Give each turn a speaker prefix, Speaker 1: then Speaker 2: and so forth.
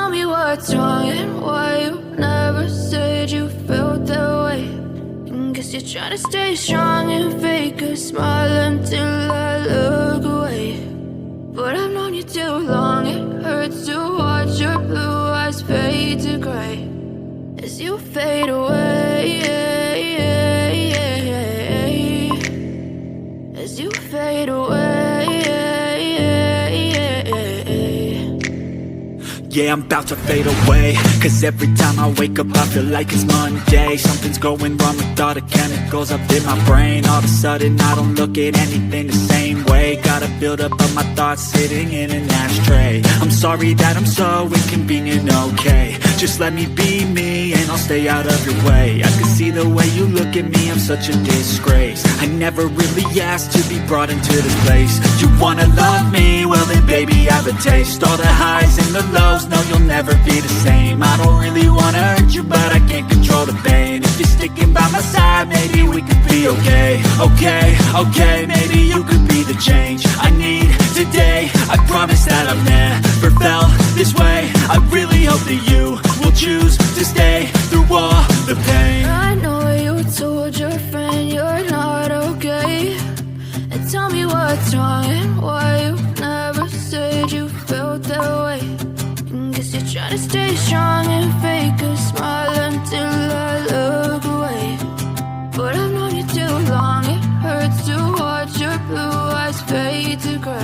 Speaker 1: tell me what's wrong and why you never said you felt that way. And guess you're trying to stay strong and fake a smile until I look away. But I've known you too long, it hurts to watch your blue eyes fade to gray as you fade away, as you fade away.
Speaker 2: Yeah, I'm about to fade away, cause every time I wake up I feel like it's Monday. Something's going wrong with all the chemicals up in my brain. All of a sudden I don't look at anything the same way. Gotta build up of my thoughts sitting in an ashtray. I'm sorry that I'm so inconvenient, okay. Just let me be me and I'll stay out of your way. I can see the way you look at me, I'm such a disgrace. I never really asked to be brought into this place. You wanna love me? Well then baby have a taste. All the highs and the lows, no, you'll never be the same. I don't really wanna hurt you, but I can't control the pain. If you're sticking by my side, maybe we could be okay. Okay, maybe you could be the change I need today. I promise that I've never felt this way. I really hope that you will choose to stay through all the pain.
Speaker 1: I know you told your friend you're not okay, and tell me what's wrong and why you never said you felt that way. Guess you're trying to stay strong and fake a smile until I look away. But I've known you too long, it hurts to watch your blue eyes fade to gray